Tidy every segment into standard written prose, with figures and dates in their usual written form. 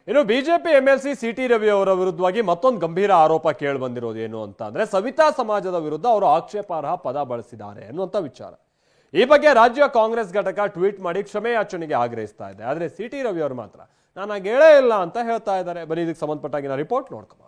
ಇನ್ನು BJP MLC city Ravi ಅವರ ವಿರುದ್ಧವಾಗಿ ಮತ್ತೊಂದು ಗಂಭೀರ ಆರೋಪ ಕೇಳಿ ಬಂದಿರೋದು ಏನು ಅಂತ ಅಂದ್ರೆ ಸವಿತಾ ಸಮಾಜದ ವಿರುದ್ಧ ಅವರು ಆಕ್ಷೇಪಾರ್ಹ ಪದ ಬಳಸಿದ್ದಾರೆ ಅನ್ನುವಂತ ವಿಚಾರ. ಈ ಬಗ್ಗೆ ರಾಜ್ಯ ಕಾಂಗ್ರೆಸ್ ಘಟಕ ಟ್ವೀಟ್ ಮಾಡಿ ಕ್ಷಮೆಯಾಚನೆಗೆ ಆಗ್ರಹಿಸ್ತಾ ಇದೆ. ಆದ್ರೆ ಸಿಟಿ ರವಿ ಅವರು ಮಾತ್ರ ನಾನು ಹಾಗೆ ಹೇಳೇ ಇಲ್ಲ ಅಂತ ಹೇಳ್ತಾ ಇದ್ದಾರೆ. ಬರೀ ಇದಕ್ಕೆ ಸಂಬಂಧಪಟ್ಟಾಗಿನ ರಿಪೋರ್ಟ್ ನೋಡ್ಕೊಂಡು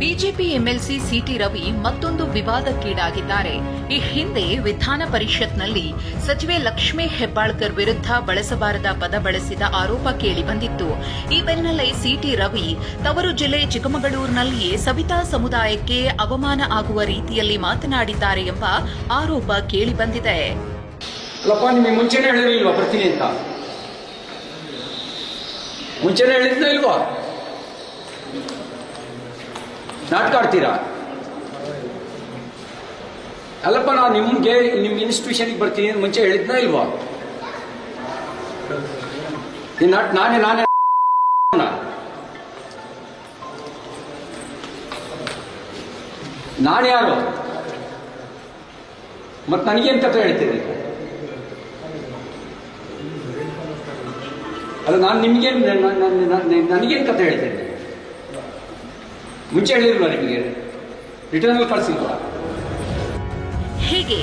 ಬಿಜೆಪಿ ಎಂಎಲ್ಸಿ ಸಿಟಿ ರವಿ ಮತ್ತೊಂದು ವಿವಾದಕ್ಕೀಡಾಗಿದ್ದಾರೆ. ಈ ಹಿಂದೆ ವಿಧಾನ ಪರಿಷತ್ನಲ್ಲಿ ಸಚಿವೆ ಲಕ್ಷ್ಮೀ ಹೆಬ್ಬಾಳ್ಕರ್ ವಿರುದ್ಧ ಬಳಸಬಾರದ ಪದ ಬಳಸಿದ ಆರೋಪ ಕೇಳಿಬಂದಿತ್ತು. ಈ ಬೆನ್ನಲ್ಲೇ ಸಿಟಿ ರವಿ ತವರು ಜಿಲ್ಲೆ ಚಿಕ್ಕಮಗಳೂರಿನಲ್ಲಿಯೇ ಸವಿತಾ ಸಮುದಾಯಕ್ಕೆ ಅವಮಾನ ಆಗುವ ರೀತಿಯಲ್ಲಿ ಮಾತನಾಡಿದ್ದಾರೆ ಎಂಬ ಆರೋಪ ಕೇಳಿಬಂದಿದೆ. ಮುಂಚೆನೇ ಹೇಳಿರಲಿಲ್ವಾ ಬರ್ತೀನಿ ಅಂತ? ಮುಂಚೆನೇ ಹೇಳಿದ್ನ ಇಲ್ವಾ? ನಾಟಕ ಆಡ್ತೀರಾ? ಅಲ್ಲಪ್ಪ, ನಾನು ನಿಮ್ಗೆ ನಿಮ್ಮ ಇನ್ಸ್ಟಿಟ್ಯೂಷನ್ಗೆ ಬರ್ತೀನಿ ಮುಂಚೆ ಹೇಳಿದ್ನ ಇಲ್ವಾ? ನಾನೇ ನಾನೇ ಯಾರು? ಮತ್ತೆ ನನಗೇನು ಕಥೆ ಹೇಳ್ತೀರಿ? ಅಲ್ಲ, ನಾನು ನಿಮ್ಗೇನು ನನಗೇನು ಕಥೆ ಹೇಳ್ತೇನೆ? ಮುಂಚೆ ಹೇಳಿಲ್ವಾ? ನಿಮಗೆ ರಿಟರ್ನ್ ಕಳಿಸಿಲ್ವಾ? ಹೀಗೆ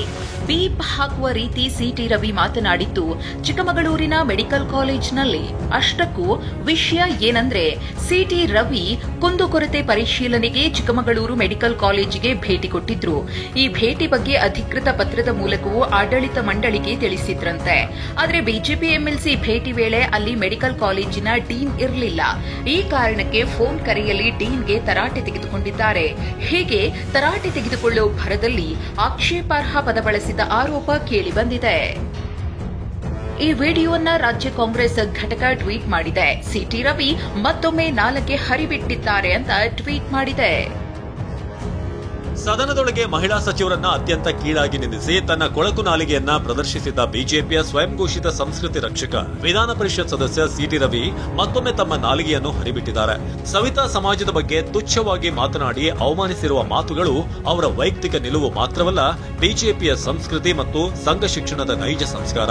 ಬೀಪ್ ಹಾಕುವ ರೀತಿ ಸಿಟಿ ರವಿ ಮಾತನಾಡಿದ್ದು ಚಿಕ್ಕಮಗಳೂರಿನ ಮೆಡಿಕಲ್ ಕಾಲೇಜಿನಲ್ಲಿ. ಅಷ್ಟಕ್ಕೂ ವಿಷಯ ಏನಂದ್ರೆ, ಸಿಟಿ ರವಿ ಕುಂದುಕೊರತೆ ಪರಿಶೀಲನೆಗೆ ಚಿಕ್ಕಮಗಳೂರು ಮೆಡಿಕಲ್ ಕಾಲೇಜಿಗೆ ಭೇಟಿ ಕೊಟ್ಟಿದ್ರು. ಈ ಭೇಟಿ ಬಗ್ಗೆ ಅಧಿಕೃತ ಪತ್ರದ ಮೂಲಕವೂ ಆಡಳಿತ ಮಂಡಳಿಗೆ ತಿಳಿಸಿದ್ರಂತೆ. ಆದರೆ ಬಿಜೆಪಿ ಎಂಎಲ್ಸಿ ಭೇಟಿ ವೇಳೆ ಅಲ್ಲಿ ಮೆಡಿಕಲ್ ಕಾಲೇಜಿನ ಡೀನ್ ಇರಲಿಲ್ಲ. ಈ ಕಾರಣಕ್ಕೆ ಫೋನ್ ಕರೆಯಲ್ಲಿ ಡೀನ್ಗೆ ತರಾಟೆ ತೆಗೆದುಕೊಂಡಿದ್ದಾರೆ. ಹೀಗೆ ತರಾಟೆ ತೆಗೆದುಕೊಳ್ಳುವ ಭರದಲ್ಲಿ ಆಕ್ಷೇಪಾರ್ಹ ಪದ ಬಳಸಿದ ಆರೋಪ ಕೇಳಿಬಂದಿದೆ. ಈ ವಿಡಿಯೋವನ್ನ ರಾಜ್ಯ ಕಾಂಗ್ರೆಸ್ ಘಟಕ ಟ್ವೀಟ್ ಮಾಡಿದೆ. ಸಿಟಿ ರವಿ ಮತ್ತೊಮ್ಮೆ ನಾಲಗೆ ಹರಿಬಿಟ್ಟಿದ್ದಾರೆ ಅಂತ ಟ್ವೀಟ್ ಮಾಡಿದೆ. ಸದನದೊಳಗೆ ಮಹಿಳಾ ಸಚಿವರನ್ನ ಅತ್ಯಂತ ಕೀಳಾಗಿ ನಿಂದಿಸಿ ತನ್ನ ಕೊಳಕು ನಾಲಿಗೆಯನ್ನ ಪ್ರದರ್ಶಿಸಿದ ಬಿಜೆಪಿಯ ಸ್ವಯಂ ಘೋಷಿತ ಸಂಸ್ಕೃತಿ ರಕ್ಷಕ ವಿಧಾನ ಪರಿಷತ್ ಸದಸ್ಯ ಸಿಟಿ ರವಿ ಮತ್ತೊಮ್ಮೆ ತಮ್ಮ ನಾಲಿಗೆಯನ್ನು ಹರಿಬಿಟ್ಟಿದ್ದಾರೆ. ಸವಿತಾ ಸಮಾಜದ ಬಗ್ಗೆ ತುಚ್ಛವಾಗಿ ಮಾತನಾಡಿ ಅವಮಾನಿಸಿರುವ ಮಾತುಗಳು ಅವರ ವೈಯಕ್ತಿಕ ನಿಲುವು ಮಾತ್ರವಲ್ಲ, ಬಿಜೆಪಿಯ ಸಂಸ್ಕೃತಿ ಮತ್ತು ಸಂಘ ಶಿಕ್ಷಣದ ನೈಜ ಸಂಸ್ಕಾರ.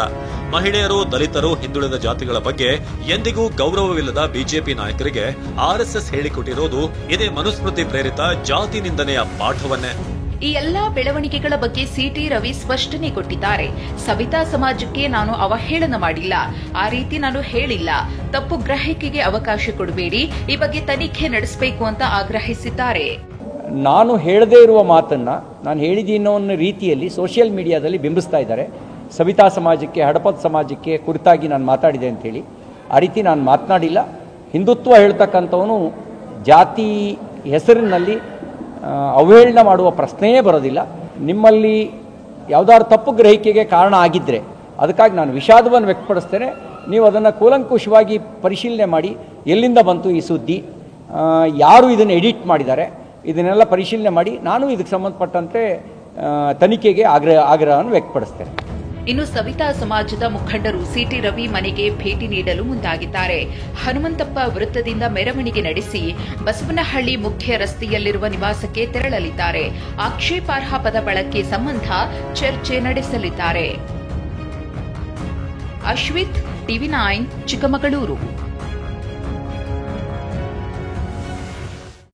ಮಹಿಳೆಯರು, ದಲಿತರು, ಹಿಂದುಳಿದ ಜಾತಿಗಳ ಬಗ್ಗೆ ಎಂದಿಗೂ ಗೌರವವಿಲ್ಲದ ಬಿಜೆಪಿ ನಾಯಕರಿಗೆ ಆರ್ಎಸ್ಎಸ್ ಹೇಳಿಕೊಟ್ಟಿರೋದು ಇದೇ ಮನುಸ್ಮೃತಿ ಪ್ರೇರಿತ ಜಾತಿ ನಿಂದನೆಯ ಪಾಠವನ್ನೇ. ಈ ಎಲ್ಲಾ ಬೆಳವಣಿಗೆಗಳ ಬಗ್ಗೆ ಸಿಟಿ ರವಿ ಸ್ಪಷ್ಟನೆ ಕೊಟ್ಟಿದ್ದಾರೆ. ಸವಿತಾ ಸಮಾಜಕ್ಕೆ ನಾನು ಅವಹೇಳನ ಮಾಡಿಲ್ಲ, ಆ ರೀತಿ ನಾನು ಹೇಳಿಲ್ಲ, ತಪ್ಪು ಗ್ರಹಿಕೆಗೆ ಅವಕಾಶ ಕೊಡಬೇಡಿ, ಈ ಬಗ್ಗೆ ತನಿಖೆ ನಡೆಸಬೇಕು ಅಂತ ಆಗ್ರಹಿಸಿದ್ದಾರೆ. ನಾನು ಹೇಳದೇ ಇರುವ ಮಾತನ್ನ ನಾನು ಹೇಳಿದ್ದೀನೋ ಅನ್ನೋ ರೀತಿಯಲ್ಲಿ ಸೋಷಿಯಲ್ ಮೀಡಿಯಾದಲ್ಲಿ ಬಿಂಬಿಸ್ತಾ ಇದ್ದಾರೆ. ಸವಿತಾ ಸಮಾಜಕ್ಕೆ, ಹಡಪದ ಸಮಾಜಕ್ಕೆ ಕುರಿತಾಗಿ ನಾನು ಮಾತಾಡಿದೆ ಅಂತೇಳಿ. ಆ ರೀತಿ ನಾನು ಮಾತನಾಡಿಲ್ಲ. ಹಿಂದುತ್ವ ಹೇಳ್ತಕ್ಕಂಥವನು ಜಾತಿ ಹೆಸರಿನಲ್ಲಿ ಅವಹೇಳನ ಮಾಡುವ ಪ್ರಶ್ನೆಯೇ ಬರೋದಿಲ್ಲ. ನಿಮ್ಮಲ್ಲಿ ಯಾವುದಾದ್ರು ತಪ್ಪು ಗ್ರಹಿಕೆಗೆ ಕಾರಣ ಆಗಿದ್ದರೆ ಅದಕ್ಕಾಗಿ ನಾನು ವಿಷಾದವನ್ನು ವ್ಯಕ್ತಪಡಿಸ್ತೇನೆ. ನೀವು ಅದನ್ನು ಕೂಲಂಕುಷವಾಗಿ ಪರಿಶೀಲನೆ ಮಾಡಿ, ಎಲ್ಲಿಂದ ಬಂತು ಈ ಸುದ್ದಿ, ಯಾರು ಇದನ್ನು ಎಡಿಟ್ ಮಾಡಿದ್ದಾರೆ, ಇದನ್ನೆಲ್ಲ ಪರಿಶೀಲನೆ ಮಾಡಿ ನಾನು ಇದಕ್ಕೆ ಸಂಬಂಧಪಟ್ಟಂತೆ ತನಿಖೆಗೆ ಆಗ್ರಹವನ್ನು ವ್ಯಕ್ತಪಡಿಸ್ತೇನೆ. ಇನ್ನು ಸವಿತಾ ಸಮಾಜದ ಮುಖಂಡರು ಸಿಟಿ ರವಿ ಮನೆಗೆ ಭೇಟಿ ನೀಡಲು ಮುಂದಾಗಿದ್ದಾರೆ. ಹನುಮಂತಪ್ಪ ವೃತ್ತದಿಂದ ಮೆರವಣಿಗೆ ನಡೆಸಿ ಬಸವನಹಳ್ಳಿ ಮುಖ್ಯ ರಸ್ತೆಯಲ್ಲಿರುವ ನಿವಾಸಕ್ಕೆ ತೆರಳಲಿದ್ದಾರೆ. ಆಕ್ಷೇಪಾರ್ಹ ಪದ ಬಳಕೆ ಸಂಬಂಧ ಚರ್ಚೆ ನಡೆಸಲಿದ್ದಾರೆ. ಅಶ್ವಿತ್, ಟಿವಿ9 ಚಿಕ್ಕಮಗಳೂರು.